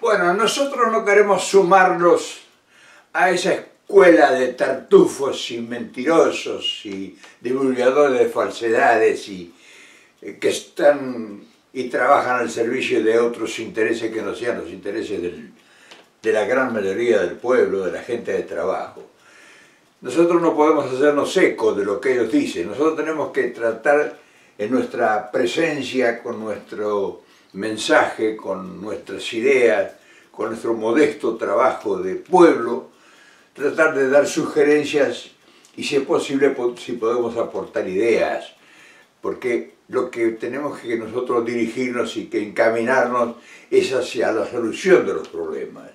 Bueno, nosotros no queremos sumarnos a esa escuela de tartufos y mentirosos y divulgadores de falsedades y que están y trabajan al servicio de otros intereses que no sean los intereses de la gran mayoría del pueblo, de la gente de trabajo. Nosotros no podemos hacernos eco de lo que ellos dicen. Nosotros tenemos que tratar en nuestra presencia, con nuestro mensaje, con nuestras ideas, con nuestro modesto trabajo de pueblo, tratar de dar sugerencias y, si es posible, si podemos aportar ideas, porque lo que tenemos que nosotros dirigirnos y que encaminarnos es hacia la solución de los problemas.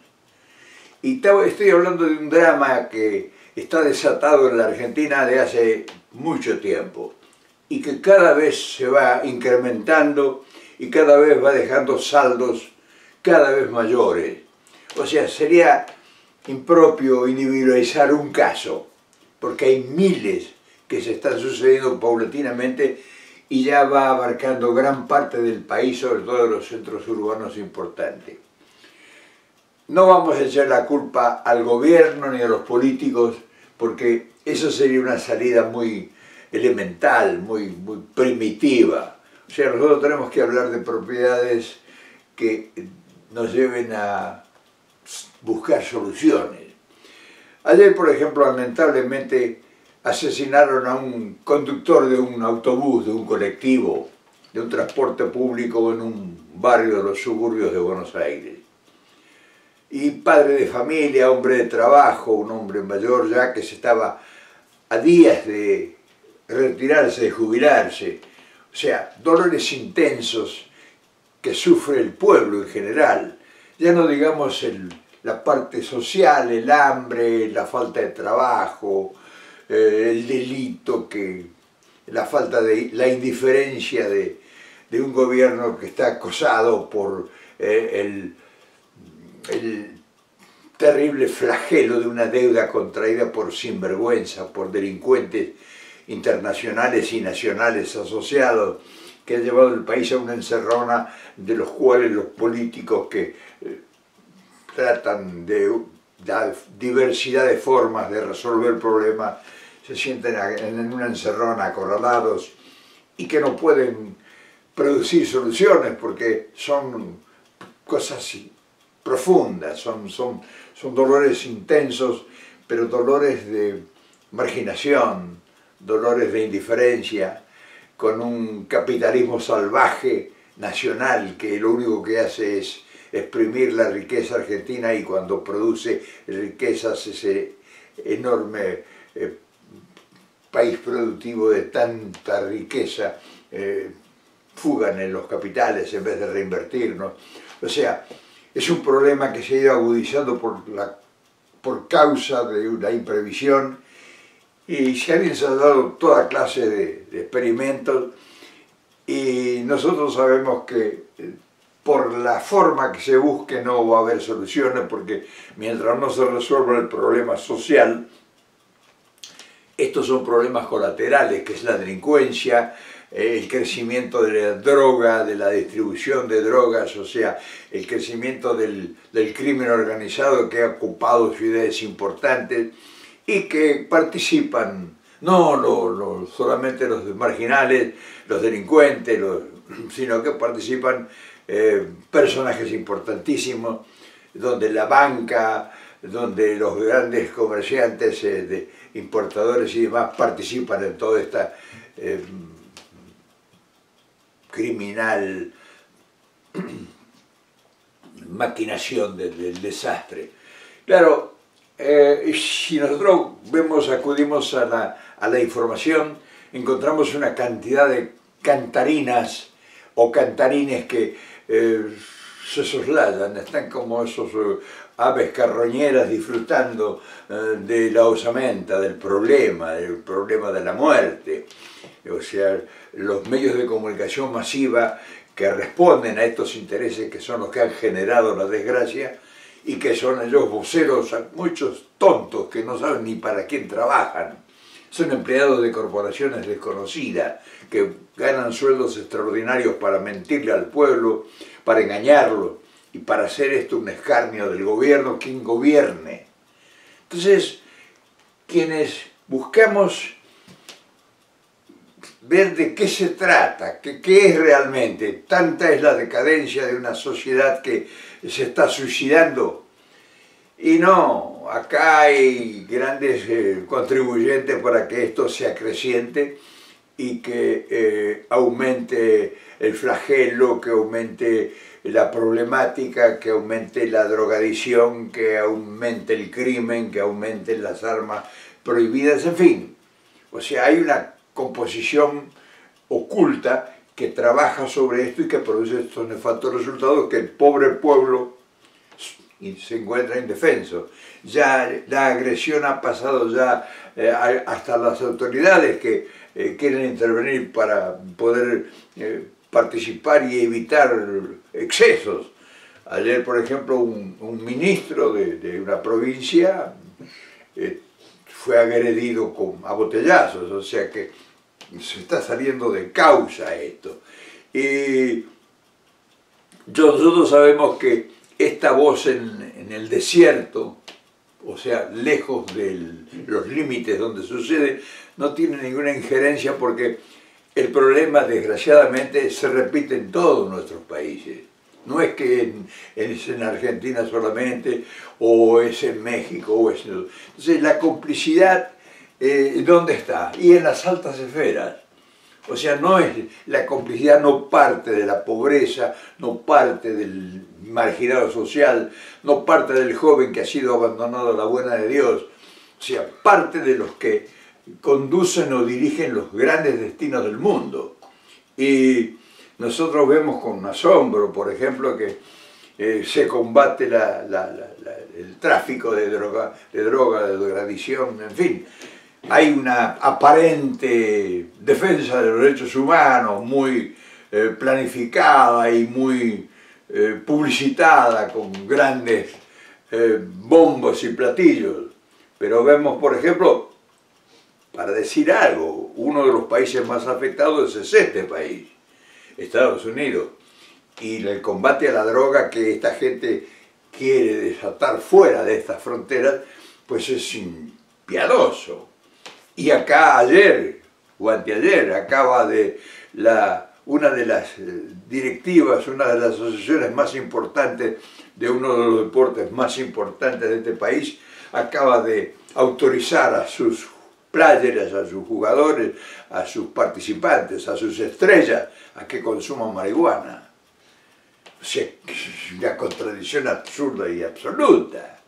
Y estoy hablando de un drama que está desatado en la Argentina de hace mucho tiempo y que cada vez se va incrementando y cada vez va dejando saldos cada vez mayores. O sea, sería impropio individualizar un caso, porque hay miles que se están sucediendo paulatinamente y ya va abarcando gran parte del país, sobre todo los centros urbanos importantes. No vamos a echar la culpa al gobierno ni a los políticos, porque eso sería una salida muy elemental, muy primitiva. O sea, nosotros tenemos que hablar de propiedades que nos lleven a buscar soluciones. Ayer, por ejemplo, lamentablemente asesinaron a un conductor de un autobús, de un colectivo, de un transporte público en un barrio de los suburbios de Buenos Aires. Y padre de familia, hombre de trabajo, un hombre mayor ya que se estaba a días de retirarse, de jubilarse. O sea, dolores intensos que sufre el pueblo en general. Ya no digamos la parte social, el hambre, la falta de trabajo, el delito, la indiferencia de un gobierno que está acosado por el terrible flagelo de una deuda contraída por sinvergüenza, por delincuentes internacionales y nacionales asociados, que ha llevado el país a una encerrona de los cuales los políticos que tratan de la diversidad de formas de resolver el problema se sienten en una encerrona acorralados y que no pueden producir soluciones porque son cosas profundas, son dolores intensos, pero dolores de marginación, dolores de indiferencia, con un capitalismo salvaje nacional que lo único que hace es exprimir la riqueza argentina y cuando produce riquezas ese enorme país productivo de tanta riqueza fugan en los capitales en vez de reinvertirnos. O sea, es un problema que se ha ido agudizando por causa de una imprevisión y se han ensayado toda clase de experimentos y nosotros sabemos que por la forma que se busque no va a haber soluciones porque mientras no se resuelva el problema social, estos son problemas colaterales, que es la delincuencia, el crecimiento de la droga, de la distribución de drogas, o sea, el crecimiento del crimen organizado que ha ocupado ciudades importantes y que participan, no solamente los marginales, los delincuentes, sino que participan personajes importantísimos, donde la banca, donde los grandes comerciantes, importadores y demás participan en toda esta criminal maquinación del desastre. Claro, si nosotros acudimos a la información, encontramos una cantidad de cantarinas o cantarines que se soslayan, están como esos aves carroñeras disfrutando de la osamenta, del problema de la muerte. O sea, los medios de comunicación masiva que responden a estos intereses que son los que han generado la desgracia y que son ellos voceros, muchos tontos que no saben ni para quién trabajan. Son empleados de corporaciones desconocidas que ganan sueldos extraordinarios para mentirle al pueblo, para engañarlo, y para hacer esto un escarnio del gobierno, quien gobierne. Entonces, quienes buscamos ver de qué se trata, qué es realmente, tanta es la decadencia de una sociedad que se está suicidando. Y no, acá hay grandes contribuyentes para que esto sea creciente y que aumente el flagelo, que aumente la problemática, que aumente la drogadicción, que aumente el crimen, que aumenten las armas prohibidas, en fin. O sea, hay una composición oculta que trabaja sobre esto y que produce estos nefastos resultados que el pobre pueblo se encuentra indefenso. Ya la agresión ha pasado ya hasta las autoridades que quieren intervenir para poder participar y evitar excesos. Ayer, por ejemplo, un ministro de una provincia fue agredido a botellazos, o sea que se está saliendo de causa esto. Y nosotros sabemos que esta voz en el desierto, o sea, lejos de los límites donde sucede, no tiene ninguna injerencia porque el problema, desgraciadamente, se repite en todos nuestros países. No es que es en Argentina solamente, o es en México, o es en... Entonces, la complicidad, ¿dónde está? Y en las altas esferas. O sea, la complicidad no parte de la pobreza, no parte del marginado social, no parte del joven que ha sido abandonado a la buena de Dios. O sea, parte de los que conducen o dirigen los grandes destinos del mundo. Y nosotros vemos con asombro, por ejemplo, que se combate el tráfico de droga, de drogadicción, en fin. Hay una aparente defensa de los derechos humanos muy planificada y muy publicitada con grandes bombos y platillos. Pero vemos, por ejemplo, para decir algo, uno de los países más afectados es este país, Estados Unidos, y el combate a la droga que esta gente quiere desatar fuera de estas fronteras, pues es impiadoso. Y acá ayer, o anteayer, acaba de una de las directivas, una de las asociaciones más importantes de uno de los deportes más importantes de este país, acaba de autorizar a sus players, a sus jugadores, a sus participantes, a sus estrellas, a que consuman marihuana. O sea, es una contradicción absurda y absoluta.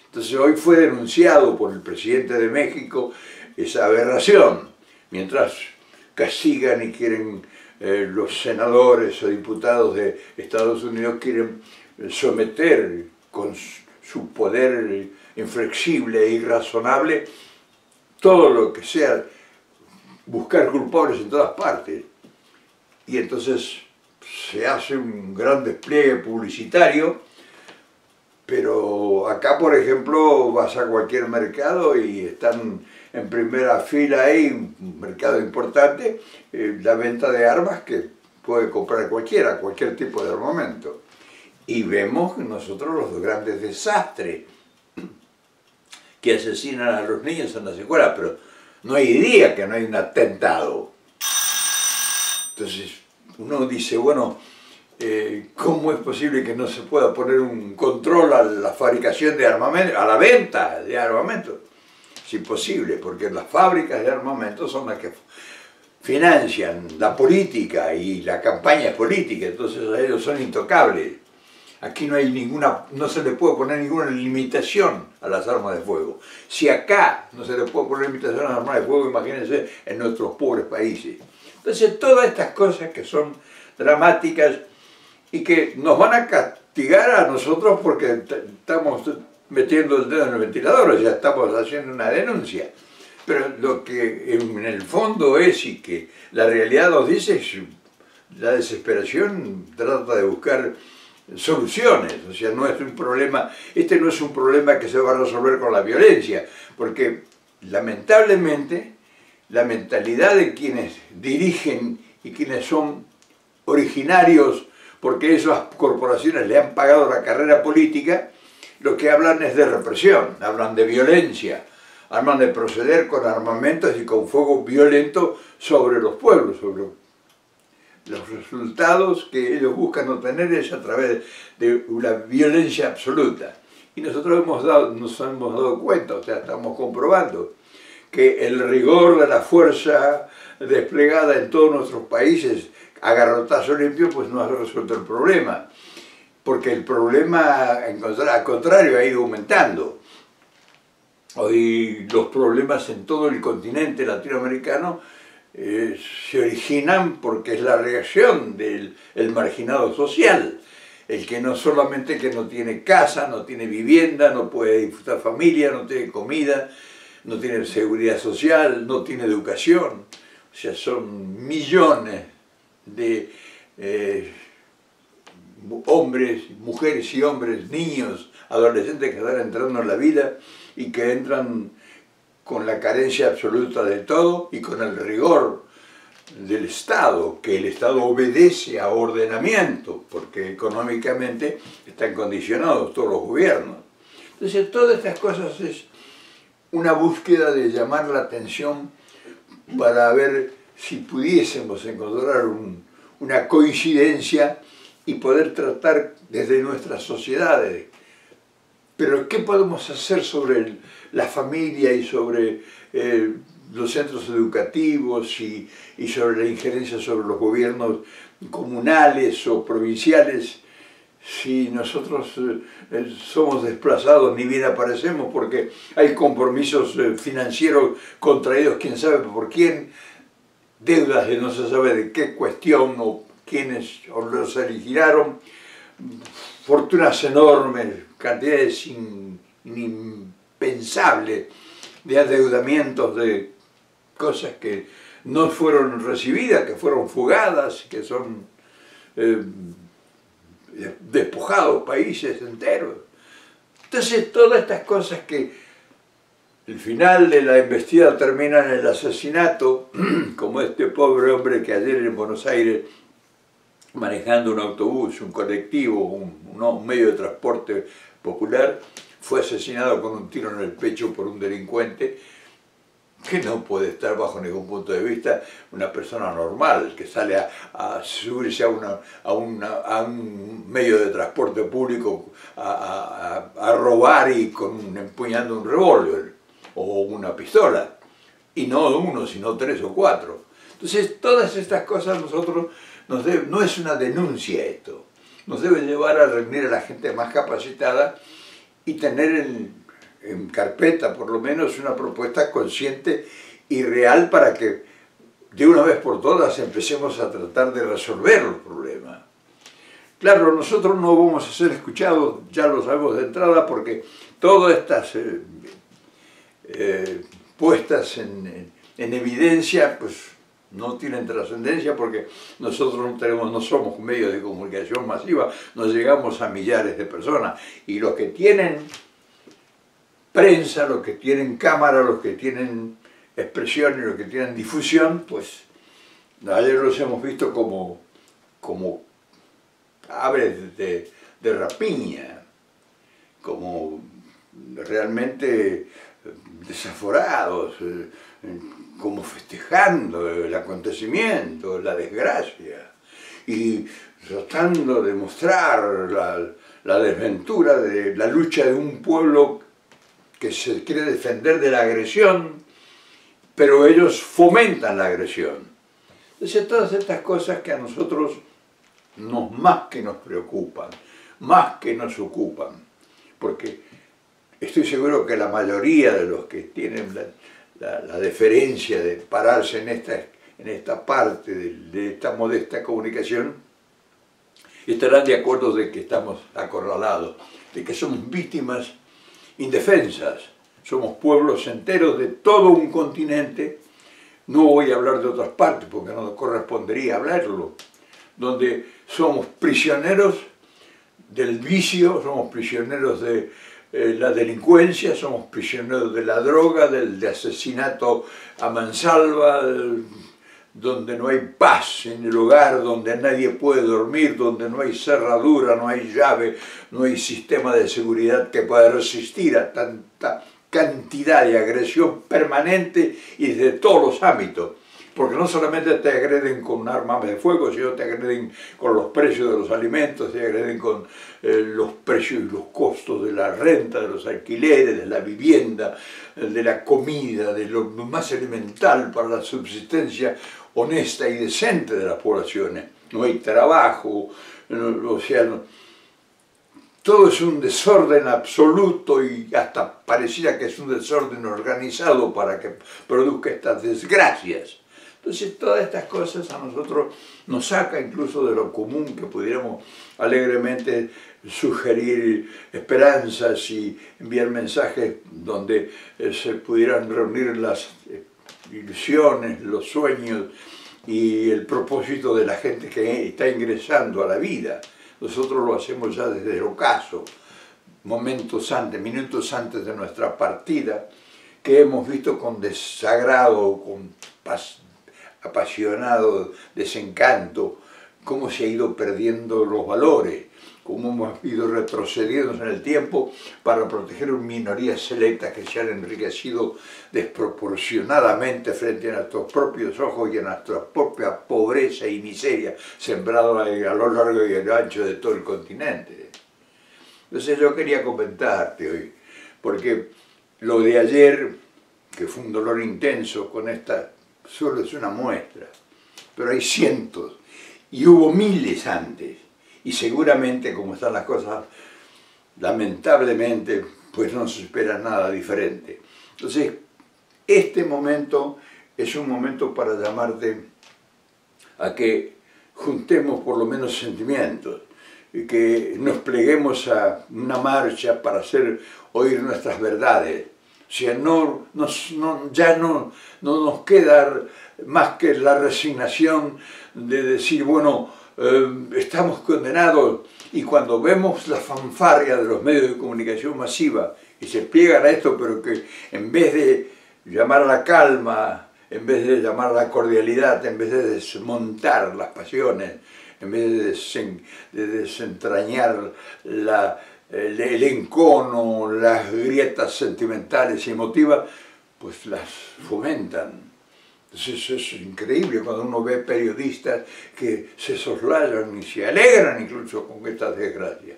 Entonces hoy fue denunciado por el presidente de México esa aberración, mientras castigan y quieren los senadores o diputados de Estados Unidos quieren someter con su poder inflexible e irrazonable todo lo que sea buscar culpables en todas partes. Y entonces se hace un gran despliegue publicitario, pero acá, por ejemplo, vas a cualquier mercado y están en primera fila ahí, un mercado importante, la venta de armas que puede comprar cualquiera, cualquier tipo de armamento. Y vemos nosotros los grandes desastres que asesinan a los niños en las escuelas, pero no hay día que no hay un atentado. Entonces uno dice, bueno, ¿cómo es posible que no se pueda poner un control a la fabricación de armamento, a la venta de armamento? Es imposible, porque las fábricas de armamento son las que financian la política y la campaña política, entonces ellos son intocables. Aquí no hay no se le puede poner ninguna limitación a las armas de fuego. Si acá no se le puede poner limitación a las armas de fuego, imagínense en nuestros pobres países. Entonces todas estas cosas que son dramáticas y que nos van a castigar a nosotros porque estamos metiendo el dedo en el ventilador, o sea, estamos haciendo una denuncia. Pero lo que en el fondo es, y que la realidad nos dice, es la desesperación trata de buscar soluciones. O sea, no es un problema, este no es un problema que se va a resolver con la violencia, porque lamentablemente la mentalidad de quienes dirigen y quienes son originarios porque esas corporaciones le han pagado la carrera política, lo que hablan es de represión, hablan de violencia, hablan de proceder con armamentos y con fuego violento sobre los pueblos, sobre los resultados que ellos buscan obtener es a través de una violencia absoluta. Y nosotros nos hemos dado cuenta, o sea, estamos comprobando que el rigor de la fuerza desplegada en todos nuestros países a garrotazo limpio pues no ha resuelto el problema, porque el problema al contrario ha ido aumentando. Hoy los problemas en todo el continente latinoamericano se originan porque es la reacción del marginado social, el que no solamente que no tiene casa, no tiene vivienda, no puede disfrutar familia, no tiene comida, no tiene seguridad social, no tiene educación. O sea, son millones de hombres, mujeres y hombres, niños, adolescentes que están entrando en la vida y que entran con la carencia absoluta de todo y con el rigor del Estado, que el Estado obedece a ordenamiento, porque económicamente están condicionados todos los gobiernos. Entonces, todas estas cosas es una búsqueda de llamar la atención para ver si pudiésemos encontrar una coincidencia y poder tratar desde nuestras sociedades. Pero ¿qué podemos hacer sobre la familia y sobre los centros educativos y sobre la injerencia sobre los gobiernos comunales o provinciales si nosotros somos desplazados, ni bien aparecemos porque hay compromisos financieros contraídos quién sabe por quién, deudas de no se sabe de qué cuestión o quiénes los eligieron, fortunas enormes, cantidades impensables de adeudamientos de cosas que no fueron recibidas, que fueron fugadas, que son despojados países enteros. Entonces todas estas cosas que el final de la embestida termina en el asesinato, como este pobre hombre que ayer en Buenos Aires, manejando un autobús, un colectivo, un medio de transporte popular, fue asesinado con un tiro en el pecho por un delincuente que no puede estar bajo ningún punto de vista una persona normal, que sale a subirse a un medio de transporte público a robar y empuñando un revólver o una pistola, y no uno, sino 3 o 4. Entonces todas estas cosas no es una denuncia esto, nos debe llevar a reunir a la gente más capacitada y tener en carpeta por lo menos una propuesta consciente y real para que de una vez por todas empecemos a tratar de resolver los problemas. Claro, nosotros no vamos a ser escuchados, ya lo sabemos de entrada, porque todas estas puestas en evidencia pues no tienen trascendencia, porque nosotros no somos medios de comunicación masiva, no llegamos a millares de personas, y los que tienen prensa, los que tienen cámara, los que tienen expresión y los que tienen difusión, pues ayer los hemos visto como aves de rapiña, como realmente desaforados, como festejando el acontecimiento, la desgracia, y tratando de mostrar la desventura de la lucha de un pueblo que se quiere defender de la agresión, pero ellos fomentan la agresión. Entonces todas estas cosas que a nosotros más que nos preocupan, más que nos ocupan, porque estoy seguro que la mayoría de los que tienen la deferencia de pararse en esta parte de esta modesta comunicación estarán de acuerdo de que estamos acorralados, de que somos víctimas indefensas, somos pueblos enteros de todo un continente, no voy a hablar de otras partes porque no correspondería hablarlo, donde somos prisioneros del vicio, somos prisioneros de la delincuencia, somos prisioneros de la droga, del asesinato a mansalva, donde no hay paz en el hogar, donde nadie puede dormir, donde no hay cerradura, no hay llave, no hay sistema de seguridad que pueda resistir a tanta cantidad de agresión permanente y desde todos los ámbitos. Porque no solamente te agreden con armas de fuego, sino te agreden con los precios de los alimentos, te agreden con los precios y los costos de la renta, de los alquileres, de la vivienda, de la comida, de lo más elemental para la subsistencia honesta y decente de las poblaciones. No hay trabajo, o sea, todo es un desorden absoluto y hasta pareciera que es un desorden organizado para que produzca estas desgracias. Entonces todas estas cosas a nosotros nos saca incluso de lo común, que pudiéramos alegremente sugerir esperanzas y enviar mensajes donde se pudieran reunir las ilusiones, los sueños y el propósito de la gente que está ingresando a la vida. Nosotros lo hacemos ya desde el ocaso, momentos antes, minutos antes de nuestra partida, que hemos visto con desagrado, con apasionado desencanto, cómo se ha ido perdiendo los valores, cómo hemos ido retrocediendo en el tiempo para proteger una minoría selecta que se han enriquecido desproporcionadamente frente a nuestros propios ojos y a nuestra propia pobreza y miseria sembrada a lo largo y a lo ancho de todo el continente. Entonces yo quería comentarte hoy, porque lo de ayer, que fue un dolor intenso con esta, solo es una muestra, pero hay cientos, y hubo miles antes, y seguramente, como están las cosas, lamentablemente, pues no se espera nada diferente. Entonces, este momento es un momento para llamarte a que juntemos por lo menos sentimientos, y que nos pleguemos a una marcha para hacer oír nuestras verdades. O sea, ya no nos queda más que la resignación de decir, bueno, estamos condenados, y cuando vemos la fanfarria de los medios de comunicación masiva y se pliegan a esto, pero que en vez de llamar a la calma, en vez de llamar a la cordialidad, en vez de desmontar las pasiones, en vez de desentrañar el encono, las grietas sentimentales y emotivas, pues las fomentan. Entonces es increíble cuando uno ve periodistas que se soslayan y se alegran incluso con estas desgracias.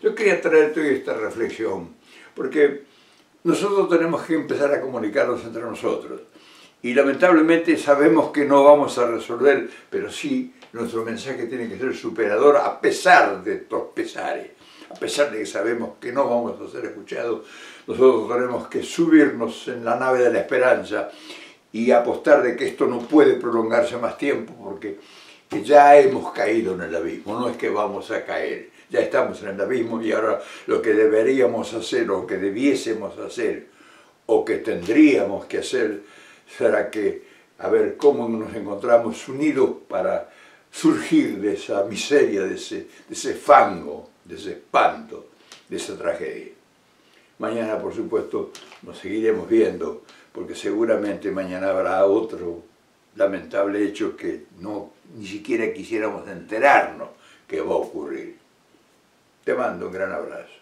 Yo quería traerte hoy esta reflexión, porque nosotros tenemos que empezar a comunicarnos entre nosotros. Y lamentablemente sabemos que no vamos a resolver, pero sí nuestro mensaje tiene que ser superador a pesar de estos pesares. A pesar de que sabemos que no vamos a ser escuchados, nosotros tenemos que subirnos en la nave de la esperanza y apostar de que esto no puede prolongarse más tiempo, porque ya hemos caído en el abismo, no es que vamos a caer, ya estamos en el abismo, y ahora lo que deberíamos hacer, o que debiésemos hacer, o que tendríamos que hacer, será que a ver cómo nos encontramos unidos para surgir de esa miseria, de ese fango, de ese espanto, de esa tragedia. Mañana, por supuesto, nos seguiremos viendo, porque seguramente mañana habrá otro lamentable hecho que ni siquiera quisiéramos enterarnos que va a ocurrir. Te mando un gran abrazo.